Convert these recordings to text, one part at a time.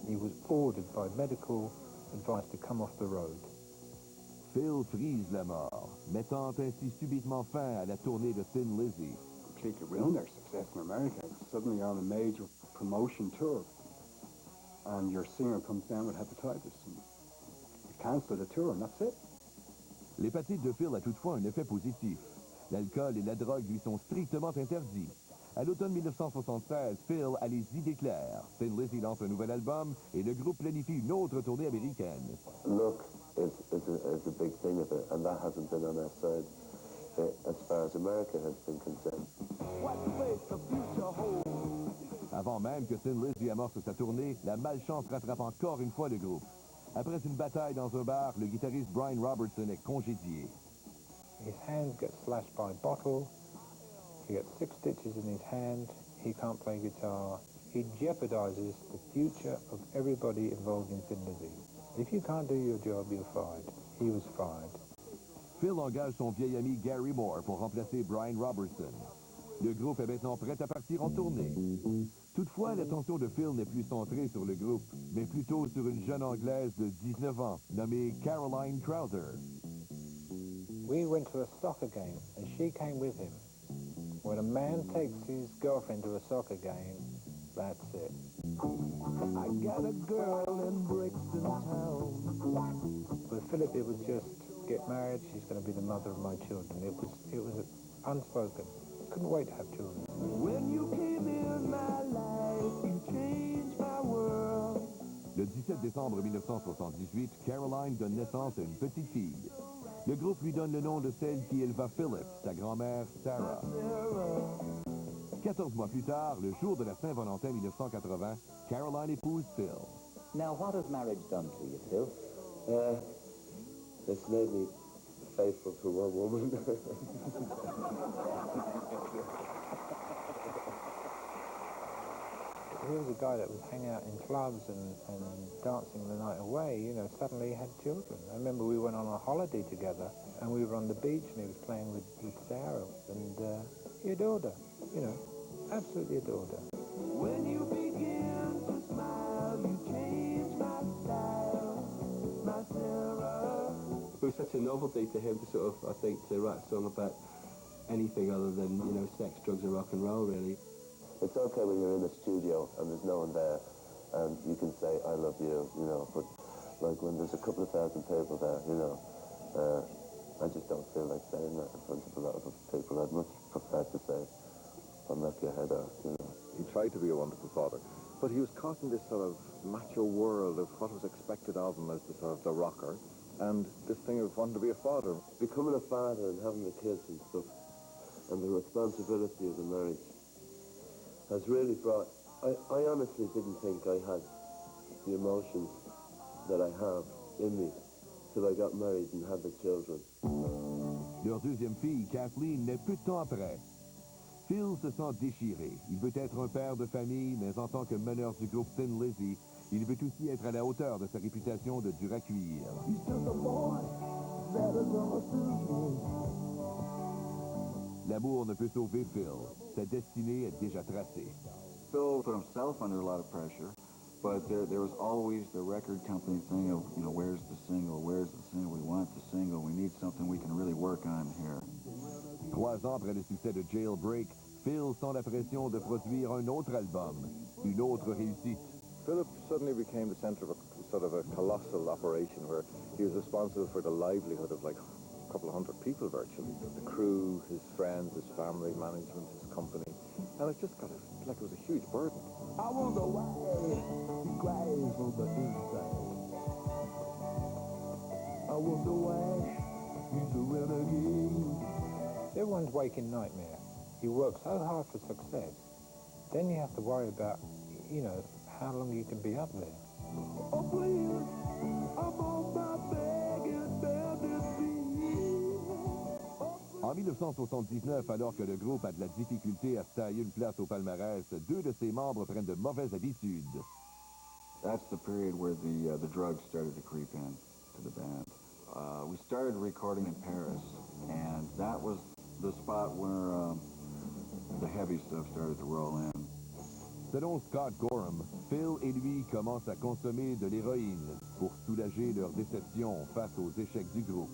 He was ordered by medical advice to come off the road. Phil frise la mort, mettant ainsi subitement fin à la tournée de Thin Lizzy. Completely ruined their success in America. Suddenly on a major promotion tour, and your singer comes down with hepatitis, and you cancel the tour, and that's it. L'hépatite de Phil a toutefois un effet positif. L'alcool et la drogue lui sont strictement interdits. À l'automne 1973, Phil a les idées claires. Thin Lizzy lance un nouvel album et le groupe planifie une autre tournée américaine. Look is a big thing of it, and that hasn't been on our side as far as America has been concerned. Avant même que Thin Lizzy amorce sa tournée, la malchance rattrape encore une fois le groupe. Après une bataille dans un bar, le guitariste Brian Robertson est congédié. His hand gets slashed by a bottle. He gets 6 stitches in his hand. He can't play guitar. He jeopardizes the future of everybody involved in Thin Lizzy. If you can't do your job, you're fired. He was fired. Phil engage son vieil ami Gary Moore pour remplacer Brian Robertson. Le groupe est maintenant prêt à partir en tournée. Toutefois, l'attention de Phil n'est plus centrée sur le groupe, mais plutôt sur une jeune Anglaise de 19 ans, nommée Caroline Crowther. We went to a soccer game, and she came with him. When a man takes his girlfriend to a soccer game, that's it. I got a girl in Brixton town. With Philip, it was just get married. She's going to be the mother of my children. It was unspoken. Couldn't wait to have children. When you came in my life, you changed my world. Le 17 décembre 1978, Caroline donne naissance à une petite fille. Le groupe lui donne le nom de celle qui éleva Philip, sa grand-mère Sarah. 14 mois plus tard, le jour de la Saint-Valentin 1980, Caroline épouse Phil. Now, what has marriage done to you, Phil? It's made me faithful to one woman. He was a guy that was hanging out in clubs and dancing the night away, you know, suddenly he had children. I remember we went on a holiday together and we were on the beach and he was playing with Sarah and he adored her, you know, absolutely adored her. When you begin to smile, you change my style, my Sarah. It was such a novelty to him to sort of, I think, to write a song about anything other than, you know, sex, drugs and rock and roll, really. It's okay when you're in the studio and there's no one there and you can say, I love you, you know, but like when there's a couple of thousand people there, you know, I just don't feel like saying that in front of a lot of people. I'd much prefer to say, I'll knock your head off, you know. He tried to be a wonderful father, but he was caught in this sort of macho world of what was expected of him as the sort of the rocker, and this thing of wanting to be a father. Becoming a father and having the kids and stuff, and the responsibility of the marriage has really brought, I honestly didn't think I had the emotions that I have in me till I got married and had the children. Leur deuxième fille, Kathleen, naît peu de temps après. Phil se sent déchiré. Il veut être un père de famille, mais en tant que meneur du groupe Thin Lizzy, il veut aussi être à la hauteur de sa réputation de dur à cuire. L'amour ne peut sauver Phil. Sa destinée est déjà tracée. Phil put himself under a lot of pressure, but there was always the record company thing of, you know, where's the single, we want the single, we need something we can really work on here. 3 ans après le succès de Jailbreak, Phil sent la pression de produire un autre album, une autre réussite. Philip suddenly became the center of a sort of a colossal operation where he was responsible for the livelihood of like a couple of hundred people virtually. The crew, his friends, his family, management, his company. And it just got like it was a huge burden. I wonder why he cries on the inside. I wonder why he's a renegade. Everyone's waking nightmare. You work so hard for success, then you have to worry about, you know, how long you can be up there. Oh please, I'm on my begging bended feet. En 1979, alors que le groupe a de la difficulté à se tailler une place au palmarès, 2 de ses membres prennent de mauvaises habitudes. That's the period where the drugs started to creep in to the band. We started recording in Paris, and that was the spot where the heavy stuff started to roll in. Selon Scott Gorham, Phil et lui commencent à consommer de l'héroïne pour soulager leur déception face aux échecs du groupe.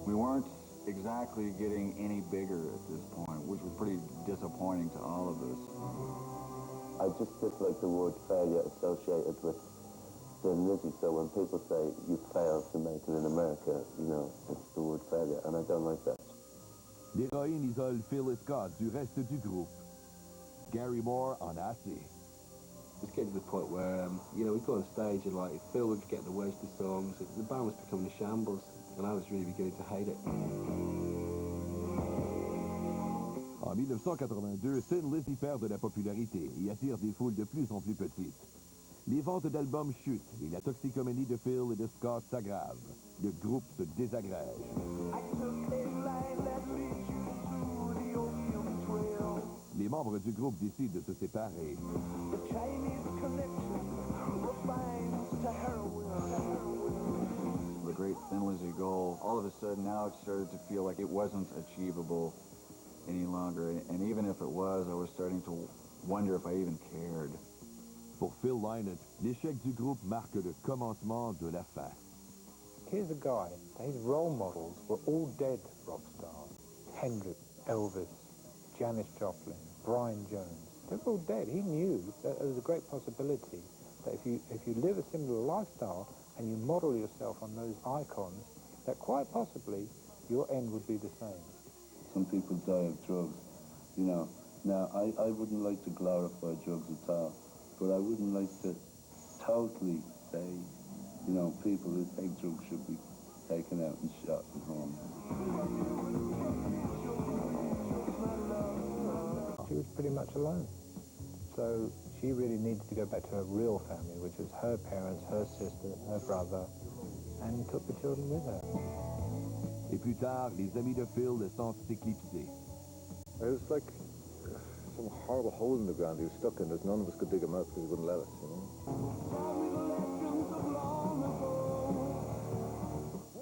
We weren't exactly getting any bigger at this point, which was pretty disappointing to all of us. I just dislike the word failure associated with Thin Lizzy. So when people say you failed to make it in America, you know, it's the word failure, and I don't like that. L'héroïne isole Phil et Scott du reste du groupe. Gary Moore en a assez. It's getting to the point where, you know, we'd go on stage and like Phil would get the worst of songs. The band was becoming a shambles, and I was really beginning to hate it. En 1982, Thin Lizzy perd de la popularité et attire des foules de plus en plus petites. Les ventes d'albums chutent et la toxicomanie de Phil et de Scott s'aggrave. Le groupe se désagrège. Les membres du groupe décident de se séparer. The great Thin Lizzy goal, all of a sudden now it started to feel like it wasn't achievable any longer. And even if it was, I was starting to wonder if I even cared. Pour Phil Lynott, l'échec du groupe marque le commencement de la fin. Here's a guy, his role models were all dead rock stars. Hendrix, Elvis, Janis Joplin, Brian Jones. They're all dead. He knew that there was a great possibility that if you live a similar lifestyle and you model yourself on those icons, that quite possibly your end would be the same. Some people die of drugs, you know. Now, I wouldn't like to glorify drugs at all, but I wouldn't like to totally say, you know, people who take drugs should be taken out and shot at home. She was pretty much alone. So she really needed to go back to her real family, which was her parents, her sister, her brother, and took the children with her. Et plus tard, les amis de Phil le sentent s'éclipser. It was like some horrible hole in the ground he was stuck in that none of us could dig him out because he wouldn't let us, you know.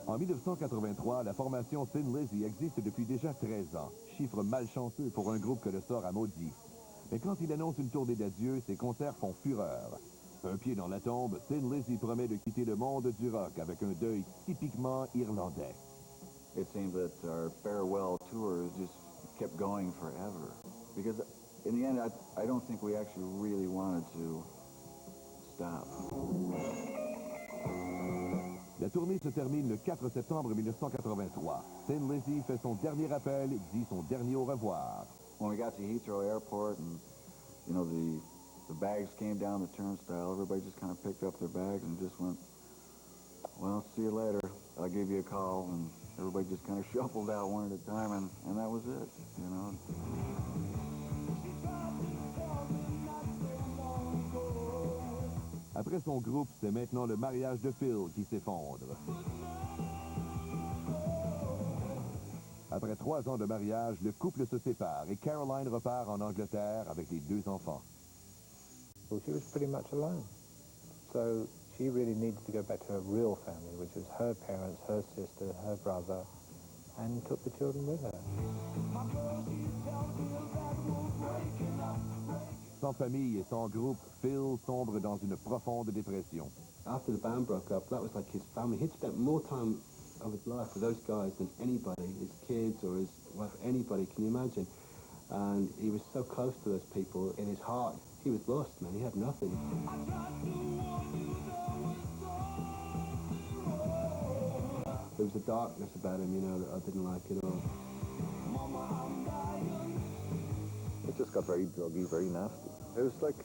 En 1983, la formation Thin Lizzy existe depuis déjà 13 ans, chiffre malchanceux pour un groupe que le sort a maudit. Mais quand il annonce une tournée d'adieu, ses concerts font fureur. Un pied dans la tombe, Thin Lizzy promet de quitter le monde du rock avec un deuil typiquement irlandais. It seemed that our farewell tours just kept going forever. Because in the end, I don't think we actually really wanted to stop. La tournée se termine le 4 septembre 1983. Thin Lizzy fait son dernier appel, dit son dernier au revoir. When we got to Heathrow Airport and, you know, the bags came down the turnstile, everybody just kind of picked up their bags and just went, well, see you later. I'll give you a call. And everybody just kind of shuffled out one at a time, and that was it, you know. Après son groupe, c'est maintenant le mariage de Phil qui s'effondre. Après 3 ans de mariage, le couple se sépare et Caroline repart en Angleterre avec les 2 enfants. Well, she was pretty much alone. So she really needed to go back to her real family, which was her parents, her sister, her brother, and took the children with her. Sans famille et sans groupe, Phil sombre dans une profonde dépression. After the band broke up, that was like his family. He'd spent more time of his life with those guys than anybody, his kids or his wife, anybody, can you imagine? And he was so close to those people. In his heart, he was lost, man. He had nothing. There was a darkness about him, you know, that I didn't like at all. It just got very druggy, very nasty. It was like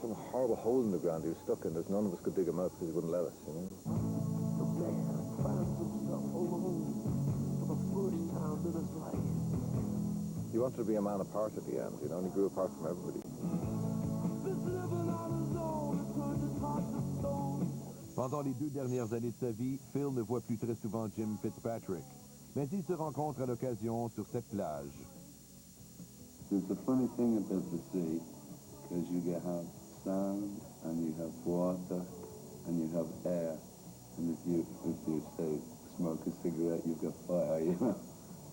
some horrible hole in the ground he was stuck in that none of us could dig him out because he wouldn't let us, you know. The man finds himself alone for the first time in his life. He wanted to be a man apart at the end, you know, and he grew apart from everybody. Pendant les 2 dernières années de sa vie, Phil ne voit plus très souvent Jim Fitzpatrick. Mais ils se rencontrent à l'occasion sur cette plage. There's a funny thing about the sea, because you have sand, and you have water, and you have air. And if you say, smoke a cigarette, you've got fire, you know?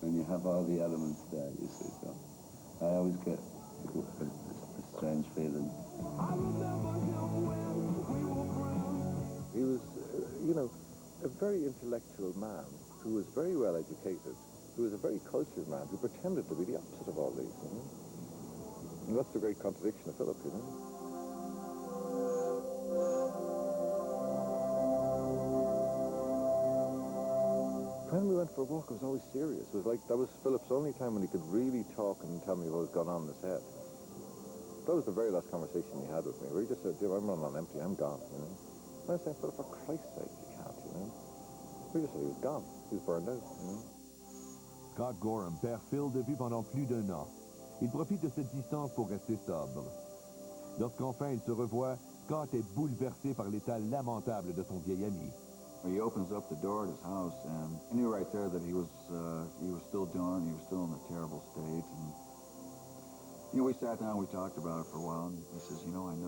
And you have all the elements there, you see. So I always get a strange feeling very intellectual man who was very well educated, who was a very cultured man, who pretended to be the opposite of all these, you know? And that's the great contradiction of Philip, you know? When we went for a walk, it was always serious. It was like, that was Philip's only time when he could really talk and tell me what was going on in his head. That was the very last conversation he had with me, where he just said, Jim, I'm running on empty, I'm gone, you know? And I said, Philip, for Christ's sake, you can't, you know? He just said he was gone. He was burned out, you know? Scott Gorham perd Phil de vue pendant plus d'1 an. Il profite de cette distance pour rester sobre. Lorsqu'enfin il se revoit, Scott est bouleversé par l'état lamentable de son vieil ami. He opens up the door at his house, and I knew right there that he was still doing it. He was still in a terrible state. And you know, we sat down, we talked about it for a while, and he says, you know, I'm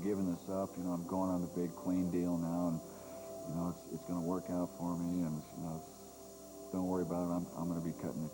giving this up. You know, I'm going on the big Queen deal now, and you know, it's going to work out for me. And you know, don't worry about it. I'm going to be cutting